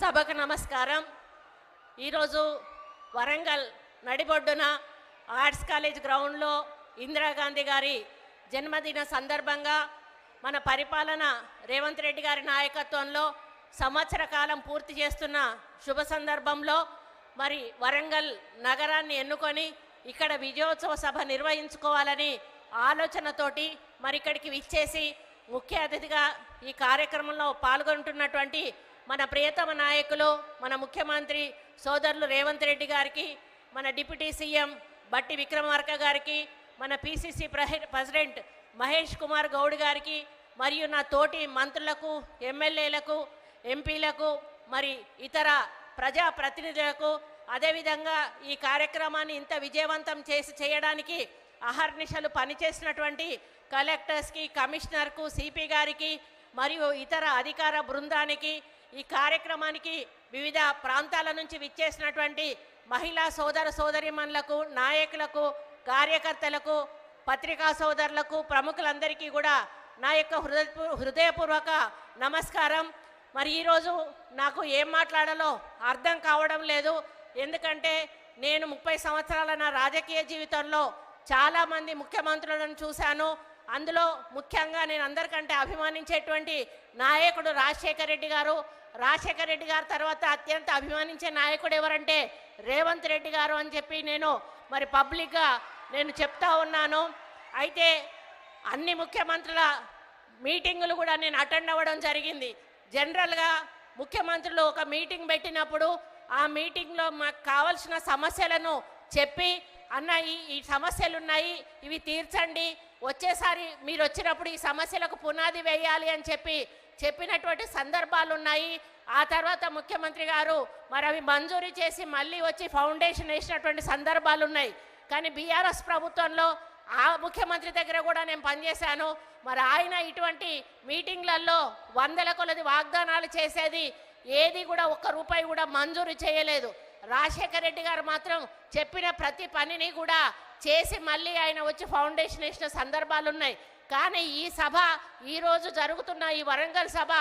సభకు నమస్కారం. ఈరోజు వరంగల్ నడిబొడ్డున ఆర్ట్స్ కాలేజ్ గ్రౌండ్లో ఇందిరాగాంధీ గారి జన్మదిన సందర్భంగా మన పరిపాలన రేవంత్ రెడ్డి గారి నాయకత్వంలో సంవత్సర కాలం పూర్తి చేస్తున్న శుభ సందర్భంలో మరి వరంగల్ నగరాన్ని ఎన్నుకొని ఇక్కడ విజయోత్సవ సభ నిర్వహించుకోవాలని ఆలోచనతోటి మరి ఇక్కడికి విచ్చేసి ముఖ్య అతిథిగా ఈ కార్యక్రమంలో పాల్గొంటున్నటువంటి మన ప్రియతమ నాయకులు మన ముఖ్యమంత్రి సోదరులు రేవంత్ రెడ్డి గారికి, మన డిప్యూటీ సీఎం బట్టి విక్రమార్క గారికి, మన పిసిసి ప్రెసిడెంట్ మహేష్ కుమార్ గౌడ్ గారికి, మరియు నా తోటి మంత్రులకు, ఎమ్మెల్యేలకు, ఎంపీలకు, మరి ఇతర ప్రజాప్రతినిధులకు, అదేవిధంగా ఈ కార్యక్రమాన్ని ఇంత విజయవంతం చేయడానికి అహర్నిశలు పనిచేసినటువంటి కలెక్టర్స్కి, కమిషనర్కు, సిపి గారికి మరియు ఇతర అధికార బృందానికి, ఈ కార్యక్రమానికి వివిధ ప్రాంతాల నుంచి విచ్చేసినటువంటి మహిళా సోదరీమణులకు, నాయకులకు, కార్యకర్తలకు, పత్రికా సోదరులకు, ప్రముఖులందరికీ కూడా నా యొక్క హృదయపూర్వక నమస్కారం. మరి ఈరోజు నాకు ఏం మాట్లాడాలో అర్థం కావడం లేదు. ఎందుకంటే నేను 30 సంవత్సరాల నా రాజకీయ జీవితంలో చాలామంది ముఖ్యమంత్రులను చూశాను. అందులో ముఖ్యంగా నేను అందరికంటే అభిమానించేటువంటి నాయకుడు రాజశేఖర రెడ్డి గారు. రాజశేఖర రెడ్డి గారి తర్వాత అత్యంత అభిమానించే నాయకుడు ఎవరంటే రేవంత్ రెడ్డి గారు అని చెప్పి నేను మరి పబ్లిక్గా నేను చెప్తా ఉన్నాను. అయితే అన్ని ముఖ్యమంత్రుల మీటింగులు కూడా నేను అటెండ్ అవ్వడం జరిగింది. జనరల్గా ముఖ్యమంత్రులు ఒక మీటింగ్ పెట్టినప్పుడు ఆ మీటింగ్లో మాకు కావాల్సిన సమస్యలను చెప్పి, అన్న ఈ సమస్యలు ఉన్నాయి, ఇవి తీర్చండి, వచ్చేసారి మీరు వచ్చినప్పుడు ఈ సమస్యలకు పునాది వేయాలి అని చెప్పినటువంటి సందర్భాలు ఉన్నాయి. ఆ తర్వాత ముఖ్యమంత్రి గారు మరి అవి మంజూరు చేసి మళ్ళీ వచ్చి ఫౌండేషన్ వేసినటువంటి సందర్భాలు ఉన్నాయి. కానీ బీఆర్ఎస్ ప్రభుత్వంలో ఆ ముఖ్యమంత్రి దగ్గర కూడా నేను పనిచేశాను. మరి ఆయన ఇటువంటి మీటింగ్లలో వందల కొలది వాగ్దానాలు చేసేది, ఏది కూడా ఒక్క రూపాయి కూడా మంజూరు చేయలేదు. రాజశేఖర రెడ్డి గారు మాత్రం చెప్పిన ప్రతి పనిని కూడా చేసి మళ్ళీ ఆయన వచ్చి ఫౌండేషన్ వేసిన సందర్భాలు ఉన్నాయి. కానీ ఈ సభ, ఈరోజు జరుగుతున్న ఈ వరంగల్ సభ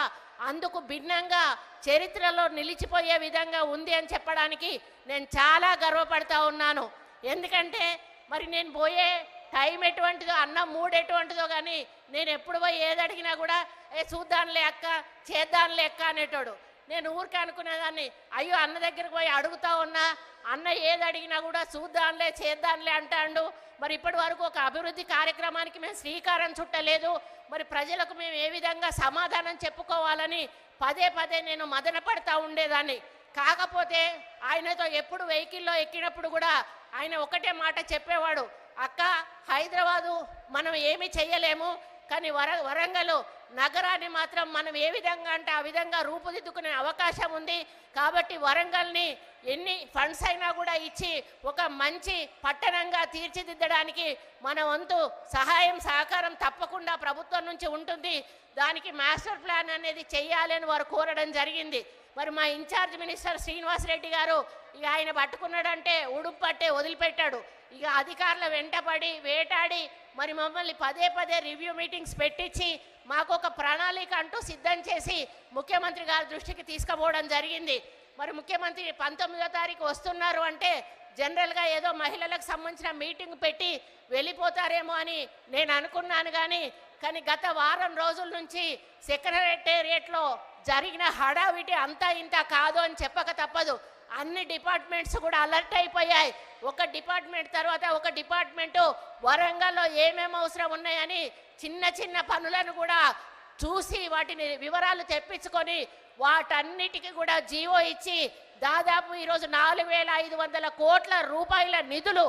అందుకు భిన్నంగా చరిత్రలో నిలిచిపోయే విధంగా ఉంది అని చెప్పడానికి నేను చాలా గర్వపడతా ఉన్నాను. ఎందుకంటే మరి నేను పోయే టైం ఎటువంటిదో, అన్నం మూడు ఎటువంటిదో, కానీ నేను ఎప్పుడు పోయి ఏది అడిగినా కూడా చూద్దాంలే అక్క, చేద్దాంలే అక్క అనేటోడు. నేను ఊరికే అనుకునేదాన్ని, అయ్యో అన్న దగ్గరికి పోయి అడుగుతా ఉన్నా, అన్న ఏది అడిగినా కూడా చూద్దాంలే చేద్దాంలే అంటాడు. మరి ఇప్పటి వరకు ఒక అభివృద్ధి కార్యక్రమానికి మేము శ్రీకారం చుట్టలేదు. మరి ప్రజలకు మేము ఏ విధంగా సమాధానం చెప్పుకోవాలని పదే పదే నేను మదన పడతా ఉండేదాన్ని. కాకపోతే ఆయనతో ఎప్పుడు వెహికల్లో ఎక్కినప్పుడు కూడా ఆయన ఒకటే మాట చెప్పేవాడు, అక్క హైదరాబాదు మనం ఏమీ చెయ్యలేము, కానీ వరంగల్ నగరాన్ని మాత్రం మనం ఏ విధంగా అంటే ఆ విధంగా రూపుదిద్దుకునే అవకాశం ఉంది. కాబట్టి వరంగల్ని ఎన్ని ఫండ్స్ అయినా కూడా ఇచ్చి ఒక మంచి పట్టణంగా తీర్చిదిద్దడానికి మన వంతు సహాయం సహకారం తప్పకుండా ప్రభుత్వం నుంచి ఉంటుంది. దానికి మాస్టర్ ప్లాన్ అనేది చెయ్యాలి అని వారు కోరడం జరిగింది. మరి మా ఇన్ఛార్జ్ మినిస్టర్ శ్రీనివాసరెడ్డి గారు ఇక ఆయన పట్టుకున్నాడంటే ఉడుపు పట్టే వదిలిపెట్టాడు. ఇక అధికారుల వెంటపడి వేటాడి మరి మమ్మల్ని పదే పదే రివ్యూ మీటింగ్స్ పెట్టించి మాకు ఒక ప్రణాళిక అంటూ సిద్ధం చేసి ముఖ్యమంత్రి గారి దృష్టికి తీసుకుపోవడం జరిగింది. మరి ముఖ్యమంత్రి 19వ తారీఖు వస్తున్నారు అంటే జనరల్గా ఏదో మహిళలకు సంబంధించిన మీటింగ్ పెట్టి వెళ్ళిపోతారేమో అని నేను అనుకున్నాను. కానీ గత వారం రోజుల నుంచి సెక్రటేరియట్లో జరిగిన హడావిడి అంతా ఇంత కాదు అని చెప్పక తప్పదు. అన్ని డిపార్ట్మెంట్స్ కూడా అలర్ట్ అయిపోయాయి. ఒక డిపార్ట్మెంట్ తర్వాత ఒక డిపార్ట్మెంటు వరంగల్లో ఏమేమి అవసరం ఉన్నాయని చిన్న చిన్న పనులను కూడా చూసి వాటిని వివరాలు తెప్పించుకొని వాటన్నిటికీ కూడా జీవో ఇచ్చి దాదాపు ఈరోజు 4,500 కోట్ల రూపాయల నిధులు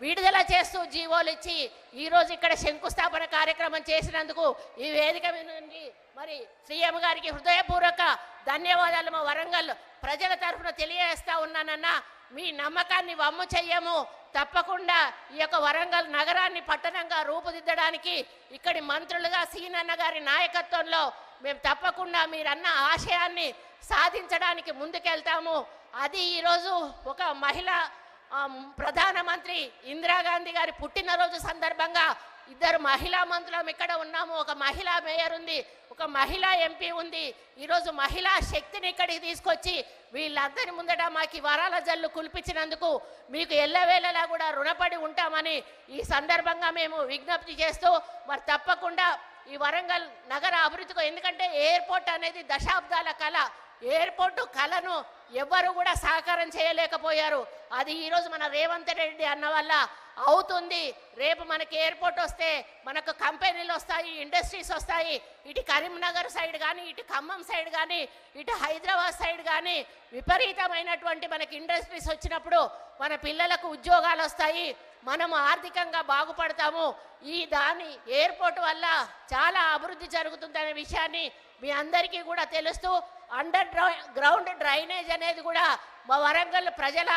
విడుదల చేస్తూ జీవోలు ఇచ్చి ఈరోజు ఇక్కడ శంకుస్థాపన కార్యక్రమం చేసినందుకు ఈ వేదిక నుండి మరి సీఎం గారికి హృదయపూర్వక ధన్యవాదాలు మా వరంగల్ ప్రజల తరఫున తెలియజేస్తా ఉన్నానన్నా. మీ నమ్మకాన్ని వమ్ము చెయ్యము. తప్పకుండా ఈ యొక్క వరంగల్ నగరాన్ని పట్టణంగా రూపుదిద్దడానికి ఇక్కడి మంత్రులుగా సీనన్న గారి నాయకత్వంలో మేము తప్పకుండా మీరన్న ఆశయాన్ని సాధించడానికి ముందుకెళ్తాము. అది ఈరోజు ఒక మహిళ ప్రధానమంత్రి ఇందిరాగాంధీ గారి పుట్టినరోజు సందర్భంగా 2 మహిళా మంత్రులం ఇక్కడ ఉన్నాము, ఒక మహిళా మేయర్ ఉంది, ఒక మహిళా ఎంపీ ఉంది. ఈరోజు మహిళా శక్తిని ఇక్కడికి తీసుకొచ్చి వీళ్ళందరి ముందట మాకు వరాల జల్లు కుల్పించినందుకు మీకు ఎల్లవేళలా కూడా రుణపడి ఉంటామని ఈ సందర్భంగా మేము విజ్ఞప్తి చేస్తూ, మరి తప్పకుండా ఈ వరంగల్ నగర అభివృద్ధికి, ఎందుకంటే ఎయిర్పోర్ట్ అనేది దశాబ్దాల కళ, ఎయిర్పోర్టు కళను ఎవ్వరు కూడా సహకారం చేయలేకపోయారు. అది ఈరోజు మన రేవంత్ రెడ్డి అన్న వల్ల అవుతుంది. రేపు మనకి ఎయిర్పోర్ట్ వస్తే మనకు కంపెనీలు వస్తాయి, ఇండస్ట్రీస్ వస్తాయి. ఇటు కరీంనగర్ సైడ్ కానీ, ఇటు ఖమ్మం సైడ్ కానీ, ఇటు హైదరాబాద్ సైడ్ కానీ విపరీతమైనటువంటి మనకి ఇండస్ట్రీస్ వచ్చినప్పుడు మన పిల్లలకు ఉద్యోగాలు వస్తాయి, మనము ఆర్థికంగా బాగుపడతాము. ఈ దాని ఎయిర్పోర్ట్ వల్ల చాలా అభివృద్ధి జరుగుతుందనే విషయాన్ని మీ అందరికీ కూడా తెలుస్తూ, అండర్ గ్రౌండ్ డ్రైనేజ్ అనేది కూడా మా వరంగల్ ప్రజల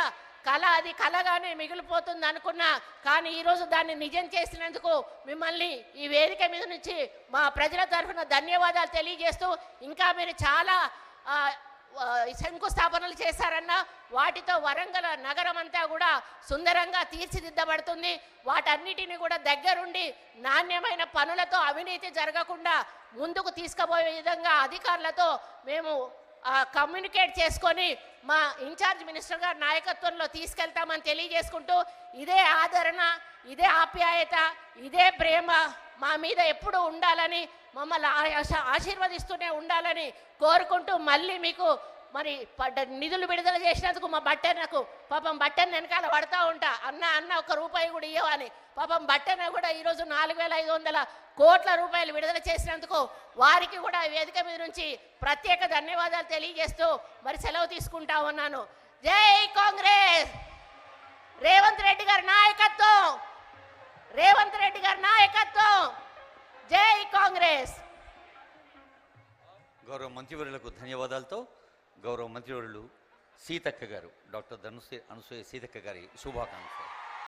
కళ, అది కళగానే మిగిలిపోతుంది అనుకున్నా, కానీ ఈరోజు దాన్ని నిజం చేసినందుకు మిమ్మల్ని ఈ వేదిక మీద నుంచి మా ప్రజల తరఫున ధన్యవాదాలు తెలియజేస్తూ, ఇంకా మీరు చాలా శంకుస్థాపనలు చేశారన్న, వాటితో వరంగల్ నగరం అంతా కూడా సుందరంగా తీర్చిదిద్దబడుతుంది. వాటన్నిటిని కూడా దగ్గరుండి నాణ్యమైన పనులతో అవినీతి జరగకుండా ముందుకు తీసుకుపోయే విధంగా అధికారులతో మేము కమ్యూనికేట్ చేసుకొని మా ఇన్ఛార్జ్ మినిస్టర్ గారి నాయకత్వంలో తీసుకెళ్తామని తెలియజేసుకుంటూ, ఇదే ఆదరణ, ఇదే ఆప్యాయత, ఇదే ప్రేమ మా మీద ఎప్పుడూ ఉండాలని, మమ్మల్ని ఆశీర్వదిస్తూనే ఉండాలని కోరుకుంటూ, మళ్ళీ మీకు మరి నిధులు విడుదల చేసినందుకు మా బట్టన్నకు పాపం బట్టన్న వెనకాల పడతా ఉంటా, అన్న 1 రూపాయి కూడా ఇవ్వని, పాపం బట్టన్న కూడా ఈరోజు 4,500 కోట్ల రూపాయలు విడుదల చేసినందుకు వారికి కూడా వేదిక మీద నుంచి ప్రత్యేక ధన్యవాదాలు తెలియజేస్తూ మరి సెలవు తీసుకుంటా ఉన్నాను. జై కాంగ్రెస్! రేవంత్ రెడ్డి గారి నాయకత్వం, రేవంత్ రెడ్డి గారి నాయకత్వం, జై కాంగ్రెస్! గౌరవ మంత్రివర్యులకు ధన్యవాదాలతో గౌరవ మంత్రివర్యులు సీతక్క గారు, డాక్టర్ అనసూయ సీతక్క గారి శుభాకాంక్షలు.